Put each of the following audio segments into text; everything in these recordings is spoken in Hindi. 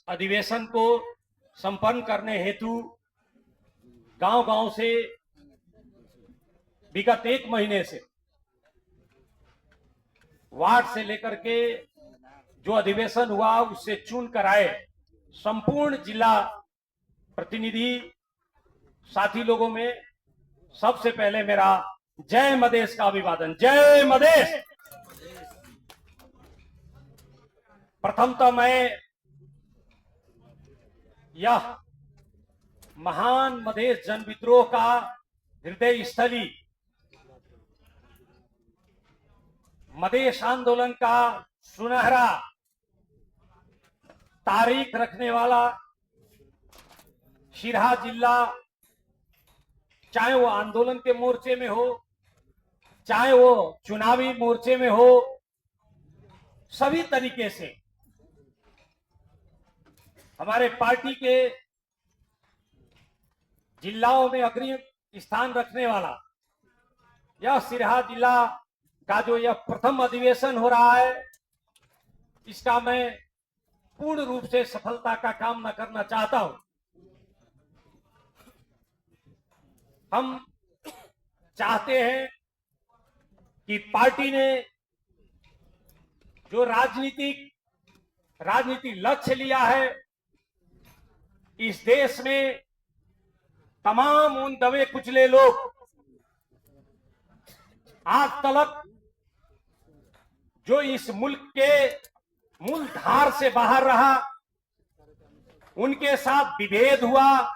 अधिवेशन को संपन्न करने हेतु गांव-गांव से विगत 1 महीने से वार्ड से लेकर के जो अधिवेशन हुआ उससे चुन कर आए संपूर्ण जिला प्रतिनिधि साथी लोगों में सबसे पहले मेरा जय मदेश का अभिवादन। जय मदेश। प्रथमतः मैं यह महान मधेश जन विद्रोह का हृदय स्थली मधेश आंदोलन का सुनहरा तारीख रखने वाला सिरहा जिला, चाहे वो आंदोलन के मोर्चे में हो, चाहे वो चुनावी मोर्चे में हो, सभी तरीके से हमारे पार्टी के जिलाओं में अग्रणी स्थान रखने वाला यह सिरहा जिला का जो यह प्रथम अधिवेशन हो रहा है, इसका मैं पूर्ण रूप से सफलता का कामना करना चाहता हूं। हम चाहते हैं कि पार्टी ने जो राजनीतिक लक्ष्य लिया है, इस देश में तमाम उन दबे कुचले लोग आज तक जो इस मुल्क के मूलधार से बाहर रहा, उनके साथ विभेद हुआ,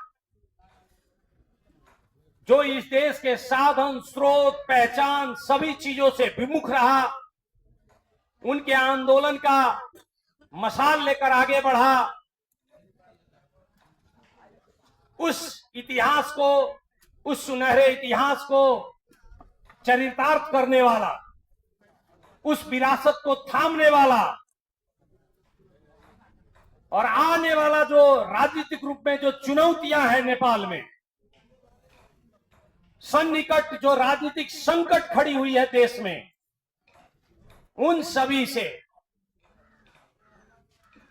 जो इस देश के साधन, स्रोत, पहचान सभी चीजों से विमुख रहा, उनके आंदोलन का मशाल लेकर आगे बढ़ा, उस इतिहास को, उस सुनहरे इतिहास को चरितार्थ करने वाला, उस विरासत को थामने वाला और आने वाला जो राजनीतिक रूप में जो चुनौतियां हैं नेपाल में, सन्निकट जो राजनीतिक संकट खड़ी हुई है देश में, उन सभी से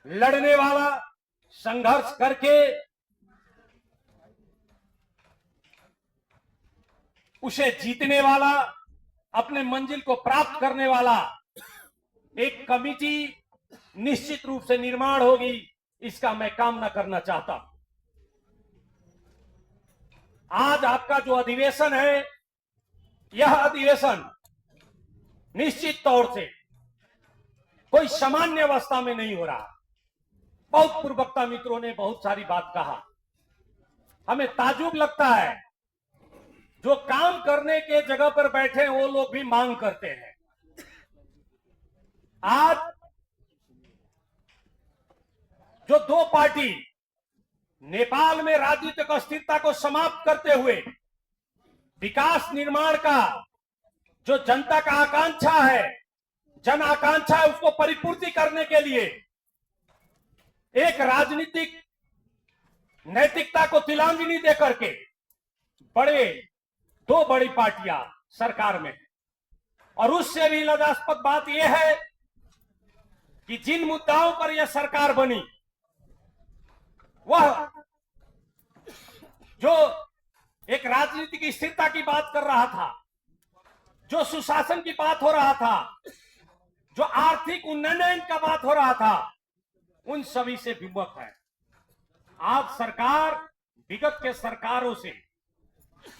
लड़ने वाला, संघर्ष करके उसे जीतने वाला, अपने मंजिल को प्राप्त करने वाला एक कमिटी निश्चित रूप से निर्माण होगी, इसका मैं कामना करना चाहता हूं। आज आपका जो अधिवेशन है, यह अधिवेशन निश्चित तौर से कोई सामान्य अवस्था में नहीं हो रहा। बहुत पूर्ववक्ता मित्रों ने बहुत सारी बात कहा, हमें ताज्जुब लगता है, जो काम करने के जगह पर बैठे हैं वो लोग भी मांग करते हैं। आज जो दो पार्टी नेपाल में राजनीतिक अस्थिरता को समाप्त करते हुए विकास निर्माण का जो जनता का आकांक्षा है, जन आकांक्षा है, उसको परिपूर्ति करने के लिए एक राजनीतिक नैतिकता को तिलांजलि देकर के दो बड़ी पार्टियां सरकार में, और उससे भी लज्जास्पद बात यह है कि जिन मुद्दाओं पर यह सरकार बनी, वह जो एक राजनीतिक स्थिरता की बात कर रहा था, जो सुशासन की बात हो रहा था, जो आर्थिक उन्नयन का बात हो रहा था, उन सभी से विमुख है। आज सरकार विगत के सरकारों से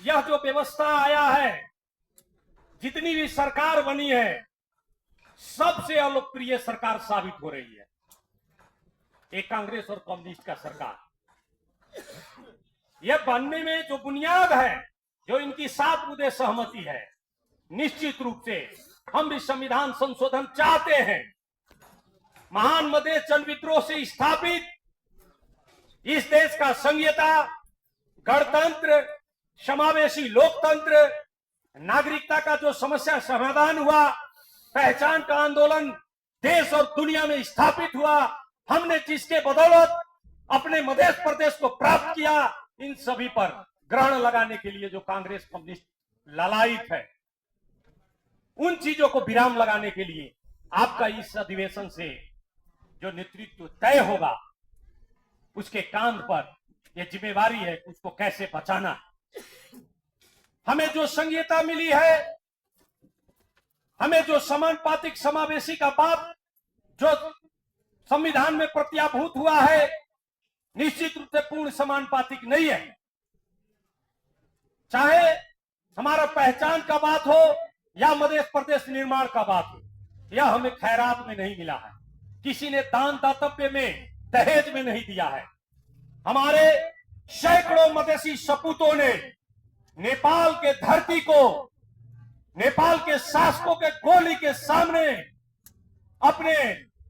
यह जो व्यवस्था आया है, जितनी भी सरकार बनी है, सबसे अलोकप्रिय सरकार साबित हो रही है एक कांग्रेस और कम्युनिस्ट का सरकार। यह बनने में जो बुनियाद है, जो इनकी 7 मुद्दे सहमति है, निश्चित रूप से हम भी संविधान संशोधन चाहते हैं। महान मधेश जन विद्रोह से स्थापित इस देश का संघीयता, गणतंत्र, समावेशी लोकतंत्र, नागरिकता का जो समस्या समाधान हुआ, पहचान का आंदोलन देश और दुनिया में स्थापित हुआ, हमने जिसके बदौलत अपने मध्य प्रदेश को प्राप्त किया, इन सभी पर ग्रहण लगाने के लिए जो कांग्रेस कम्युनिस्ट ललायित है, उन चीजों को विराम लगाने के लिए आपका इस अधिवेशन से जो नेतृत्व तय होगा, उसके कांध पर यह जिम्मेवारी है कि उसको कैसे बचाना। हमें जो संघीयता मिली है, हमें जो समानुपातिक समावेशी का बात जो संविधान में प्रत्याभूत हुआ है, निश्चित रूप से पूर्ण समानुपातिक नहीं है। चाहे हमारा पहचान का बात हो या मध्य प्रदेश निर्माण का बात हो, यह हमें खैरात में नहीं मिला है, किसी ने दान दातव्य में दहेज में नहीं दिया है। हमारे सैकड़ों मधेसी सपूतों ने नेपाल के धरती को, नेपाल के शासकों के गोली के सामने अपने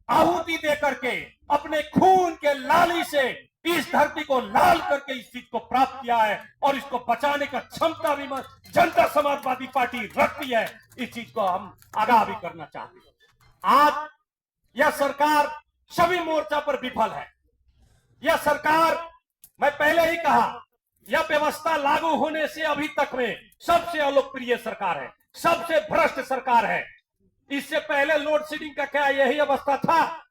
आहुति दे करके, अपने खून के लाली से इस धरती को लाल करके इस चीज को प्राप्त किया है, और इसको बचाने का क्षमता भी जनता समाजवादी पार्टी रखती है। इस चीज को हम आगाह भी करना चाहते हैं। आज यह सरकार सभी मोर्चा पर विफल है। यह सरकार, मैं पहले ही कहा, यह व्यवस्था लागू होने से अभी तक में सबसे अलोकप्रिय सरकार है, सबसे भ्रष्ट सरकार है। इससे पहले लोड शेडिंग का क्या यही अवस्था था?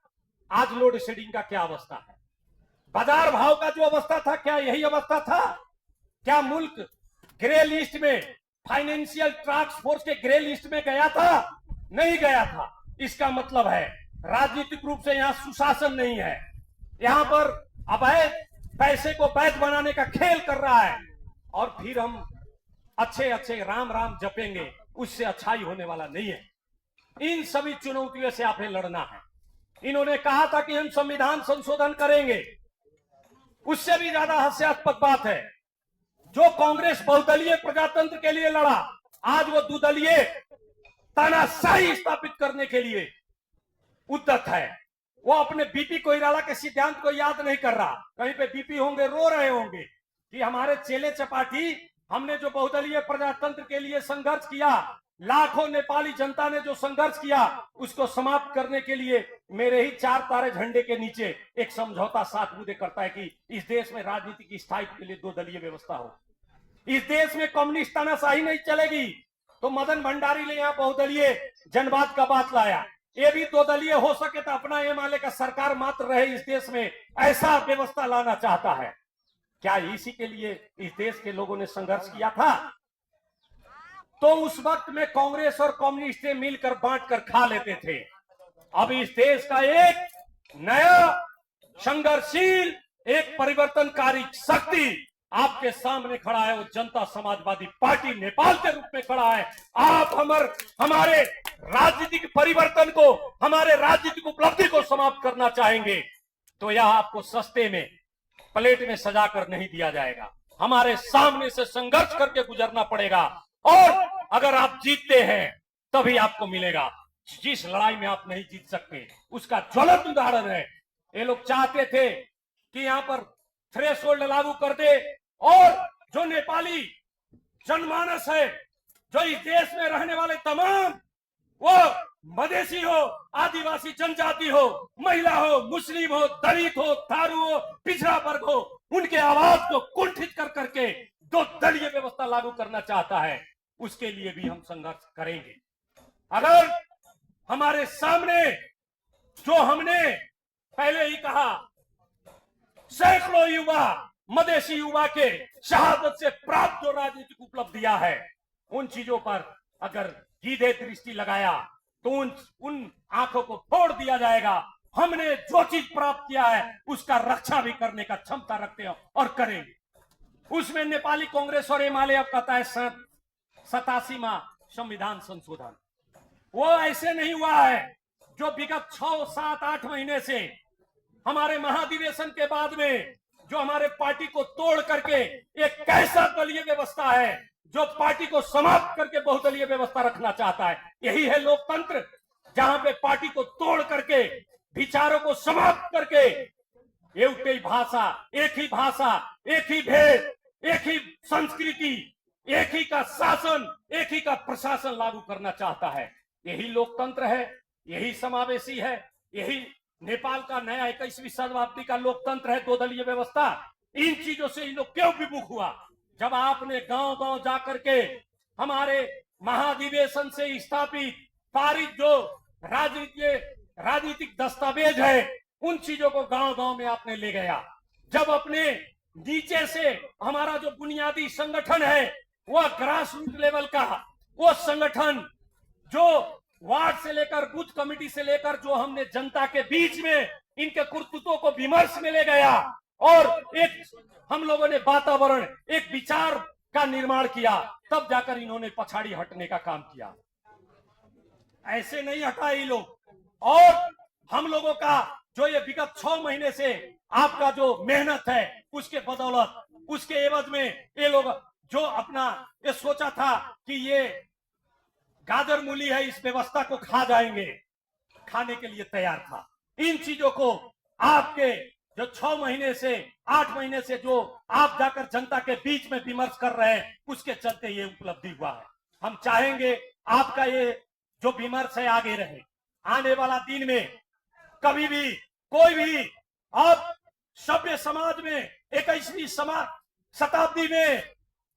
आज लोड शेडिंग का क्या अवस्था है? बाजार भाव का जो अवस्था था, क्या यही अवस्था था? क्या मुल्क ग्रे लिस्ट में, फाइनेंशियल टास्क फोर्स के ग्रे लिस्ट में गया था? नहीं गया था। इसका मतलब है राजनीतिक रूप से यहां सुशासन नहीं है। यहां पर अवैध पैसे को वैध बनाने का खेल कर रहा है, और फिर हम अच्छे अच्छे राम राम जपेंगे, उससे अच्छाई होने वाला नहीं है। इन सभी चुनौतियों से आपने लड़ना है। इन्होंने कहा था कि हम संविधान संशोधन करेंगे, उससे भी ज्यादा हास्यास्पद बात है, जो कांग्रेस बहुदलीय प्रजातंत्र के लिए लड़ा, आज वो दुदलीय तानाशाही स्थापित करने के लिए उद्यत है। वो अपने बीपी कोइराला के सिद्धांत को याद नहीं कर रहा। कहीं पे बीपी होंगे, रो रहे होंगे कि हमारे चेले चपाटी, हमने जो बहुदलीय प्रजातंत्र के लिए संघर्ष किया, लाखों नेपाली जनता ने जो संघर्ष किया, उसको समाप्त करने के लिए मेरे ही 4 तारे झंडे के नीचे एक समझौता 7 मुद्दे करता है कि इस देश में राजनीति की स्थायित्व के लिए 2 दलीय व्यवस्था हो। इस देश में कम्युनिस्ट तानाशाही नहीं चलेगी। तो मदन भंडारी ने यहाँ बहुदलीय जनवाद का बात लाया। ये भी 2 दलीय हो सके तो अपना एमएलए का सरकार मात्र रहे इस देश में, ऐसा व्यवस्था लाना चाहता है। क्या इसी के लिए इस देश के लोगों ने संघर्ष किया था? तो उस वक्त में कांग्रेस और कम्युनिस्ट मिलकर बांट कर खा लेते थे। अब इस देश का एक नया संघर्षशील, एक परिवर्तनकारी शक्ति आपके सामने खड़ा है। वो जनता समाजवादी पार्टी नेपाल के रूप में खड़ा है। आप हमारे राजनीतिक परिवर्तन को, हमारे राजनीतिक उपलब्धि को समाप्त करना चाहेंगे तो यह आपको सस्ते में प्लेट में सजा कर नहीं दिया जाएगा। हमारे सामने से संघर्ष करके गुजरना पड़ेगा, और अगर आप जीतते हैं तभी आपको मिलेगा। जिस लड़ाई में आप नहीं जीत सकते, उसका ज्वलंत उदाहरण है। ये लोग चाहते थे कि यहां पर थ्रेशोल्ड लागू कर दे, और जो नेपाली जनमानस है, जो इस देश में रहने वाले तमाम, वो मधेसी हो, आदिवासी जनजाति हो, महिला हो, मुस्लिम हो, दलित हो, थारू हो, पिछड़ा वर्ग हो, उनके आवाज को कुंठित कर करके 2 दलीय व्यवस्था लागू करना चाहता है। उसके लिए भी हम संघर्ष करेंगे। अगर हमारे सामने, जो हमने पहले ही कहा, सैकड़ों युवा, मधेसी युवा के शहादत से प्राप्त जो राजनीतिक उपलब्धियां है, उन चीजों पर अगर सीधे दृष्टि लगाया तो उन आंखों को फोड़ दिया जाएगा। हमने जो चीज प्राप्त किया है उसका रक्षा भी करने का क्षमता रखते हैं और करेंगे। उसमें नेपाली कांग्रेस और एमाले अब कहता है 87वां संविधान संशोधन। वो ऐसे नहीं हुआ है जो विगत 6, 7, 8 महीने से हमारे महाधिवेशन के बाद में जो हमारे पार्टी को तोड़ करके एक कैसा दलीय व्यवस्था है जो पार्टी को समाप्त करके बहुदलीय व्यवस्था रखना चाहता है। यही है लोकतंत्र, जहां पे पार्टी को तोड़ करके, विचारों को समाप्त करके एक ही भाषा, एक ही भेद, एक ही संस्कृति, एक ही का शासन, एक ही का प्रशासन लागू करना चाहता है। यही लोकतंत्र है, यही समावेशी है, यही नेपाल का नया 21वीं शताब्दी का लोकतंत्र है, 2 दलीय व्यवस्था। इन चीजों से इन लोग क्यों विमुख हुआ? जब आपने गांव-गांव जाकर के हमारे महाधिवेशन से स्थापित पारित जो राजनीतिक दस्तावेज है, उन चीजों को गांव-गांव में आपने ले गया। जब अपने नीचे से हमारा जो बुनियादी संगठन है वह ग्रास रूट लेवल का, वो संगठन जो वार्ड से लेकर बूथ कमेटी से लेकर जो हमने जनता के बीच में इनके कर्तृत्वों को विमर्श में ले गया और एक हम लोगों ने वातावरण, एक विचार का निर्माण किया, तब जाकर इन्होंने पछाड़ी हटने का काम किया। ऐसे नहीं हटा ये लोग। और हम लोगों का जो ये विगत 6 महीने से आपका जो मेहनत है उसके बदौलत, उसके एवज में ये लोग जो अपना ये सोचा था कि ये गाजर मूली है, इस व्यवस्था को खा जाएंगे, खाने के लिए तैयार था। इन चीजों को आपके जो 6 महीने से 8 महीने से जो आप जाकर जनता के बीच में विमर्श कर रहे हैं, उसके चलते ये उपलब्धि हुआ है। हम चाहेंगे आपका ये जो विमर्श है आगे रहे। आने वाला दिन में कभी भी कोई भी अब सभ्य समाज में 21वीं शताब्दी में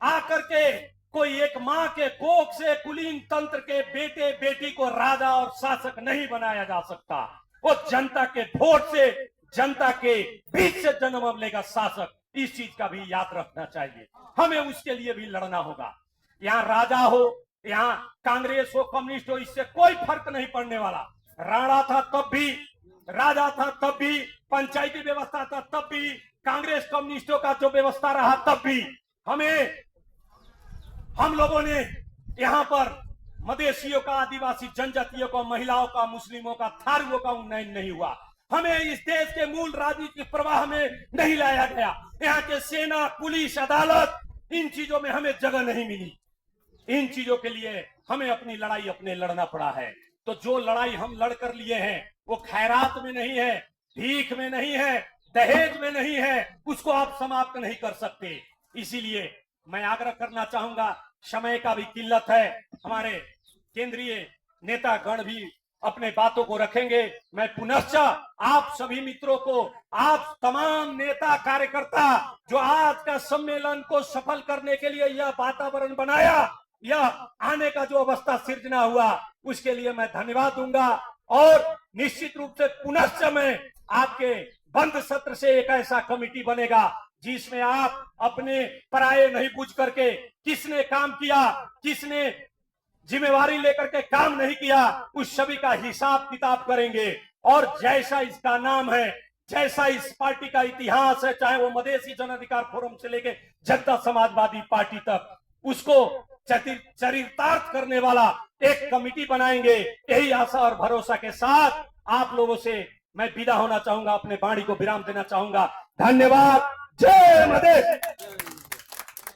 आकर के कोई एक मां के कोख से कुलीन तंत्र के बेटे बेटी को राजा और शासक नहीं बनाया जा सकता। वो जनता के वोट से, जनता के बीच से जन्म लेगा शासक। इस चीज का भी याद रखना चाहिए। हमें उसके लिए भी लड़ना होगा। यहाँ राजा हो, यहाँ कांग्रेस हो, कम्युनिस्ट हो, इससे कोई फर्क नहीं पड़ने वाला। राणा था तब भी, राजा था तब भी, पंचायती व्यवस्था था तब भी, कांग्रेस कम्युनिस्टों का जो व्यवस्था रहा तब भी, हम लोगों ने यहाँ पर मधेसियों का, आदिवासी जनजातियों का, महिलाओं का, मुस्लिमों का, थारुओं का उन्नयन नहीं हुआ। हमें इस देश के मूल राजनीतिक प्रवाह में नहीं लाया गया। यहाँ के सेना, पुलिस, अदालत, इन चीजों में हमें जगह नहीं मिली। इन चीजों के लिए हमें अपनी लड़ाई अपने लड़ना पड़ा है। तो जो लड़ाई हम लड़ कर लिए हैं वो खैरात में नहीं है, भीख में नहीं है, दहेज में नहीं है, उसको आप समाप्त नहीं कर सकते। इसीलिए मैं आग्रह करना चाहूंगा, समय का भी किल्लत है, हमारे केंद्रीय नेतागण भी अपने बातों को रखेंगे। मैं पुनश्च आप सभी मित्रों को, आप तमाम नेता कार्यकर्ता जो आज का सम्मेलन को सफल करने के लिए यह वातावरण बनाया, यह आने का जो अवस्था सृजना हुआ, उसके लिए मैं धन्यवाद दूंगा। और निश्चित रूप से पुनश्च मैं आपके बंद सत्र से एक ऐसा कमेटी बनेगा जिसमें आप अपने पराये नहीं पूछ करके किसने काम किया, किसने जिम्मेवारी लेकर के काम नहीं किया, उस सभी का हिसाब किताब करेंगे। और जैसा इसका नाम है, जैसा इस पार्टी का इतिहास है, चाहे वो मधेसी जन अधिकार फोरम से लेके जनता समाजवादी पार्टी तक, उसको चरितार्थ करने वाला एक कमिटी बनाएंगे। यही आशा और भरोसा के साथ आप लोगों से मैं विदा होना चाहूंगा, अपने वाणी को विराम देना चाहूंगा। धन्यवाद। जय मधेश।